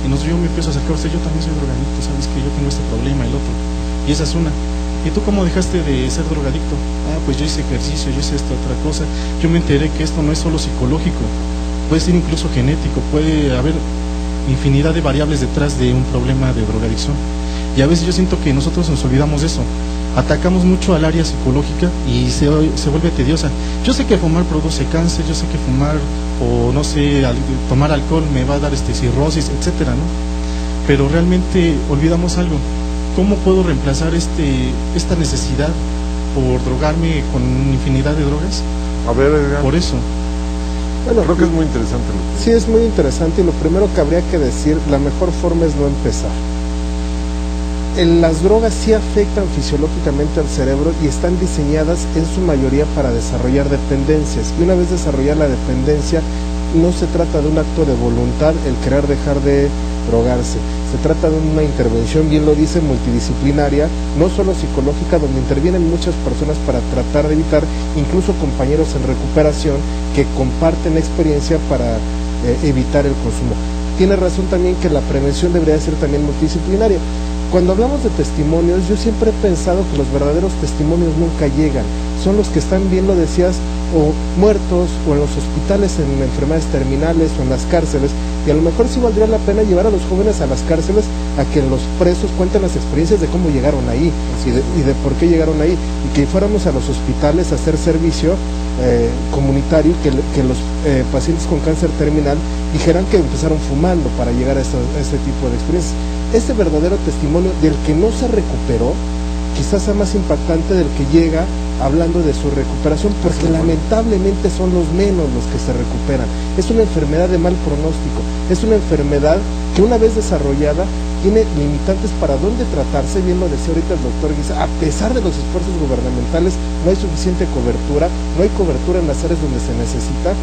Speaker 16: y yo me empiezo a acercar a usted, yo también soy drogadicto, sabes que yo tengo este problema, el otro, y esa es una. ¿Y tú cómo dejaste de ser drogadicto? Pues yo hice ejercicio, yo hice esta otra cosa, yo me enteré que esto no es solo psicológico, puede ser incluso genético, puede haber infinidad de variables detrás de un problema de drogadicción. Y a veces yo siento que nosotros nos olvidamos de eso. Atacamos mucho al área psicológica y se vuelve tediosa. Yo sé que fumar produce cáncer, yo sé que fumar o no sé, tomar alcohol me va a dar cirrosis, etcétera, ¿no? Pero realmente olvidamos algo. ¿Cómo puedo reemplazar esta necesidad por drogarme con infinidad de drogas?
Speaker 1: A ver, Edgar.
Speaker 16: Por eso.
Speaker 3: Bueno,
Speaker 1: creo que es muy interesante.
Speaker 3: Sí, es muy interesante, y lo primero que habría que decir, la mejor forma es no empezar. Las drogas sí afectan fisiológicamente al cerebro y están diseñadas en su mayoría para desarrollar dependencias. Y una vez desarrollada la dependencia, no se trata de un acto de voluntad el querer dejar de drogarse. Se trata de una intervención, bien lo dice, multidisciplinaria, no solo psicológica, donde intervienen muchas personas para tratar de evitar, incluso compañeros en recuperación que comparten experiencia para evitar el consumo. Tiene razón también que la prevención debería ser también multidisciplinaria. Cuando hablamos de testimonios, yo siempre he pensado que los verdaderos testimonios nunca llegan. Son los que están, bien lo decías, o muertos, o en los hospitales en enfermedades terminales, o en las cárceles, y a lo mejor sí valdría la pena llevar a los jóvenes a las cárceles a que los presos cuenten las experiencias de cómo llegaron ahí, y de por qué llegaron ahí, y que fuéramos a los hospitales a hacer servicio comunitario, que los pacientes con cáncer terminal dijeran que empezaron fumando para llegar a este tipo de experiencias. Este verdadero testimonio del que no se recuperó quizás sea más impactante del que llega hablando de su recuperación, porque lamentablemente son los menos los que se recuperan. Es una enfermedad de mal pronóstico, es una enfermedad que una vez desarrollada tiene limitantes para dónde tratarse, bien lo decía ahorita el doctor Guisa, a pesar de los esfuerzos gubernamentales no hay suficiente cobertura, no hay cobertura en las áreas donde se necesita,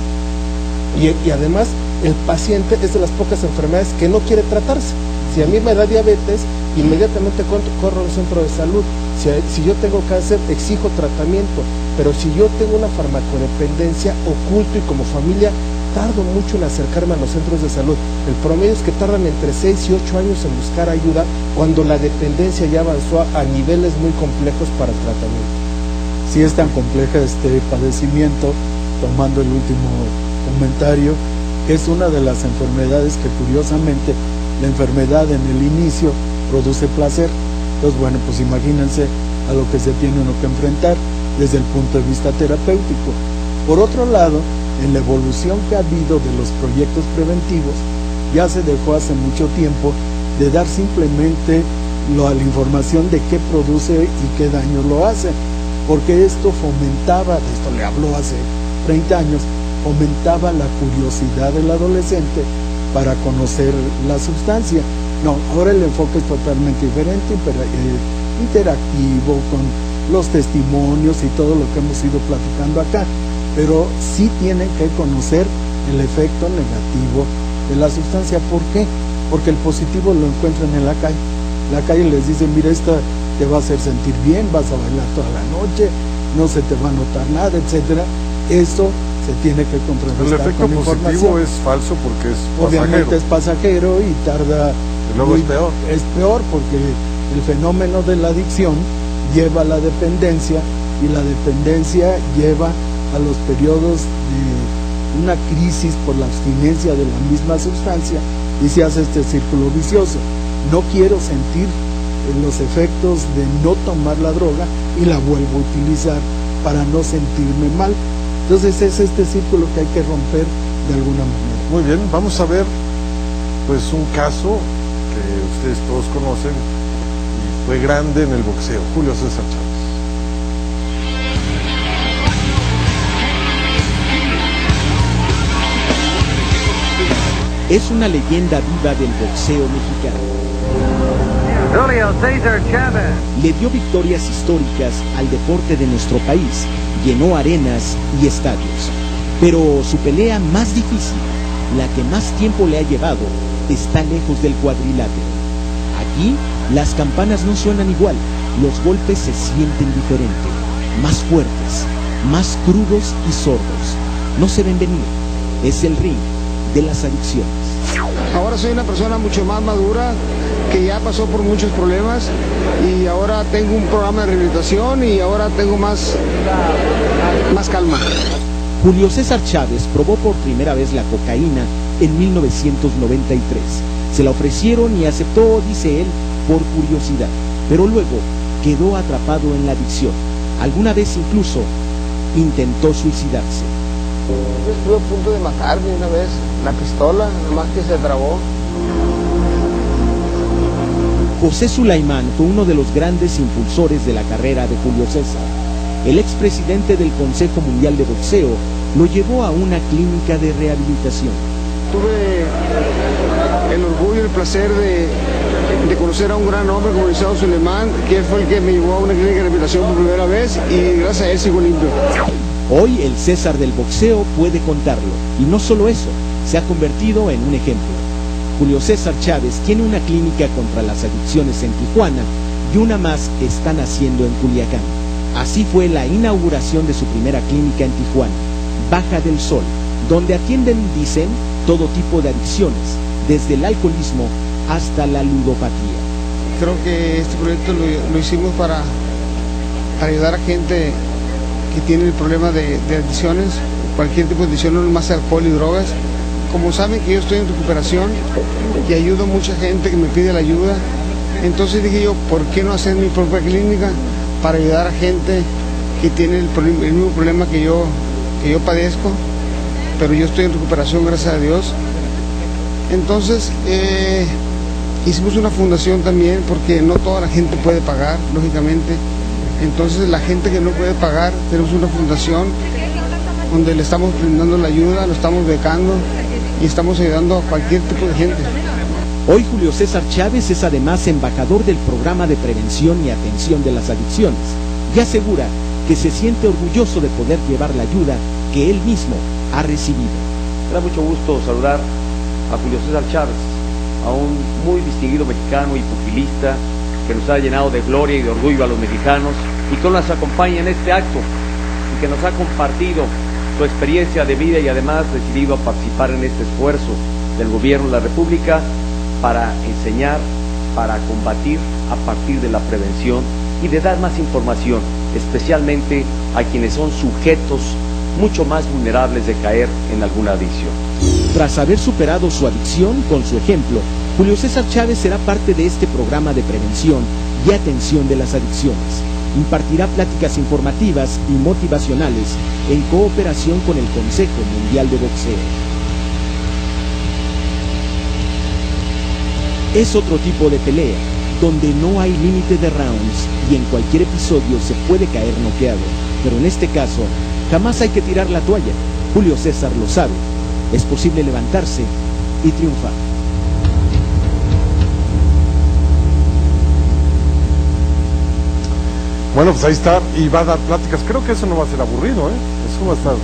Speaker 3: y además el paciente es de las pocas enfermedades que no quiere tratarse. Si a mí me da diabetes, inmediatamente corro a un centro de salud. Si yo tengo cáncer, exijo tratamiento, pero si yo tengo una farmacodependencia, oculto y como familia tardo mucho en acercarme a los centros de salud. El promedio es que tardan entre 6 y 8 años en buscar ayuda cuando la dependencia ya avanzó a niveles muy complejos para el tratamiento.
Speaker 2: Si es tan compleja este padecimiento, tomando el último comentario, es una de las enfermedades que curiosamente la enfermedad en el inicio produce placer. Entonces, bueno, pues imagínense a lo que se tiene uno que enfrentar desde el punto de vista terapéutico. Por otro lado, en la evolución que ha habido de los proyectos preventivos, ya se dejó hace mucho tiempo de dar simplemente la información de qué produce y qué daño lo hace, porque esto fomentaba, de esto le habló hace 30 años, fomentaba la curiosidad del adolescente para conocer la sustancia. No, ahora el enfoque es totalmente diferente, interactivo, con los testimonios y todo lo que hemos ido platicando acá, pero sí tienen que conocer el efecto negativo de la sustancia. ¿Por qué? Porque el positivo lo encuentran en la calle. La calle les dice, mira, esta te va a hacer sentir bien, vas a bailar toda la noche, no se te va a notar nada, etcétera. Eso se tiene que contrarrestar.
Speaker 1: El efecto positivo es falso porque es pasajero.
Speaker 2: Obviamente es pasajero y tarda.
Speaker 1: Y luego es peor.
Speaker 2: Es peor porque el fenómeno de la adicción lleva a la dependencia y la dependencia lleva a los periodos de una crisis por la abstinencia de la misma sustancia y se hace este círculo vicioso. No quiero sentir los efectos de no tomar la droga y la vuelvo a utilizar para no sentirme mal. Entonces es este círculo que hay que romper de alguna manera.
Speaker 1: Muy bien, vamos a ver pues un caso que ustedes todos conocen y fue grande en el boxeo, Julio César Chávez.
Speaker 17: Es una leyenda viva del boxeo mexicano.
Speaker 18: Julio César Chávez
Speaker 17: Le dio victorias históricas al deporte de nuestro país, llenó arenas y estadios. Pero su pelea más difícil, la que más tiempo le ha llevado, está lejos del cuadrilátero. Aquí las campanas no suenan igual, los golpes se sienten diferente, más fuertes, más crudos y sordos. No se ven venir, es el ring de las adicciones.
Speaker 19: Ahora soy una persona mucho más madura, que ya pasó por muchos problemas y ahora tengo un programa de rehabilitación y ahora tengo más calma.
Speaker 17: Julio César Chávez probó por primera vez la cocaína en 1993. Se la ofrecieron y aceptó, dice él, por curiosidad, pero luego quedó atrapado en la adicción. Alguna vez incluso intentó suicidarse.
Speaker 19: Yo estuve a punto de matarme una vez, la pistola, nomás que se trabó.
Speaker 17: José Sulaimán fue uno de los grandes impulsores de la carrera de Julio César. El expresidente del Consejo Mundial de Boxeo lo llevó a una clínica de rehabilitación.
Speaker 19: Tuve el orgullo y el placer de conocer a un gran hombre como Eliseo Sulaimán, que fue el que me llevó a una clínica de rehabilitación por primera vez y gracias a él sigo limpio.
Speaker 17: Hoy el César del boxeo puede contarlo, y no solo eso, se ha convertido en un ejemplo. Julio César Chávez tiene una clínica contra las adicciones en Tijuana y una más están haciendo en Culiacán. Así fue la inauguración de su primera clínica en Tijuana, Baja del Sol, donde atienden, dicen, todo tipo de adicciones, desde el alcoholismo hasta la ludopatía.
Speaker 19: Creo que este proyecto lo hicimos para ayudar a gente que tiene el problema de adicciones, cualquier tipo de adicción, no más alcohol y drogas. Como saben que yo estoy en recuperación y ayudo a mucha gente que me pide la ayuda, entonces dije yo, ¿por qué no hacer mi propia clínica para ayudar a gente que tiene el mismo problema que yo padezco? Pero yo estoy en recuperación, gracias a Dios. Entonces hicimos una fundación también, porque no toda la gente puede pagar, lógicamente. Entonces la gente que no puede pagar, tenemos una fundación donde le estamos brindando la ayuda, lo estamos becando y estamos ayudando a cualquier tipo de gente.
Speaker 17: Hoy Julio César Chávez es además embajador del programa de prevención y atención de las adicciones y asegura que se siente orgulloso de poder llevar la ayuda que él mismo ha recibido.
Speaker 10: Me da mucho gusto saludar a Julio César Chávez, a un muy distinguido mexicano y pugilista que nos ha llenado de gloria y de orgullo a los mexicanos y que nos acompaña en este acto y que nos ha compartido su experiencia de vida y además decidido a participar en este esfuerzo del gobierno de la República para enseñar, para combatir a partir de la prevención y de dar más información, especialmente a quienes son sujetos mucho más vulnerables de caer en alguna adicción.
Speaker 17: Tras haber superado su adicción con su ejemplo, Julio César Chávez será parte de este programa de prevención y atención de las adicciones. Impartirá pláticas informativas y motivacionales en cooperación con el Consejo Mundial de Boxeo. Es otro tipo de pelea, donde no hay límite de rounds y en cualquier episodio se puede caer noqueado. Pero en este caso, jamás hay que tirar la toalla. Julio César lo sabe. Es posible levantarse y triunfar.
Speaker 1: Bueno, pues ahí está, y va a dar pláticas. Creo que eso no va a ser aburrido, ¿eh? Eso va a estar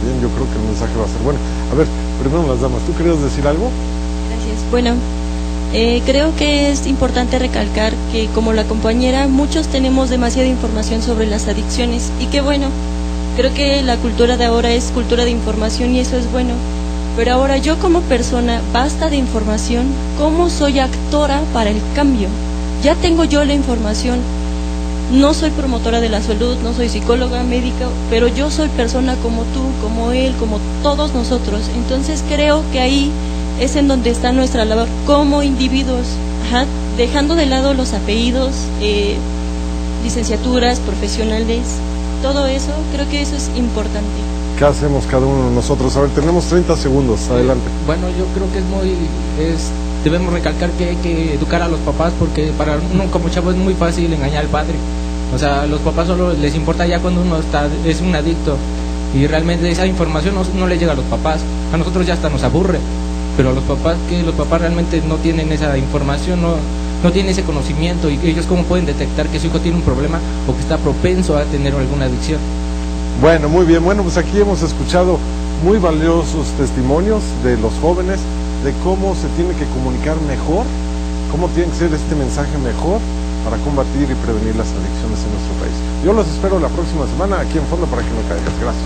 Speaker 1: bien. Yo creo que el mensaje va a ser bueno. A ver, primero las damas, ¿tú querías decir algo?
Speaker 20: Gracias. Bueno, creo que es importante recalcar que, como la compañera, muchos tenemos demasiada información sobre las adicciones y que bueno, creo que la cultura de ahora es cultura de información y eso es bueno. Pero ahora yo como persona, basta de información, ¿cómo soy actora para el cambio? Ya tengo yo la información, no soy promotora de la salud, no soy psicóloga, médica, pero yo soy persona como tú, como él, como todos nosotros. Entonces creo que ahí es en donde está nuestra labor como individuos, dejando de lado los apellidos, licenciaturas, profesionales, todo eso, creo que eso es importante.
Speaker 1: ¿Qué hacemos cada uno de nosotros? A ver, tenemos 30 segundos, adelante.
Speaker 21: Bueno, yo creo que debemos recalcar que hay que educar a los papás porque para uno como chavo es muy fácil engañar al padre. O sea, los papás solo les importa ya cuando uno es un adicto y realmente esa información no le llega a los papás. A nosotros ya hasta nos aburre, pero a los papás realmente no tienen esa información, no tienen ese conocimiento y ellos cómo pueden detectar que su hijo tiene un problema o que está propenso a tener alguna adicción.
Speaker 1: Bueno, muy bien. Bueno, pues aquí hemos escuchado muy valiosos testimonios de los jóvenes de cómo se tiene que comunicar mejor, cómo tiene que ser este mensaje mejor para combatir y prevenir las adicciones en nuestro país. Yo los espero la próxima semana aquí en Fondo para que no caigas. Gracias.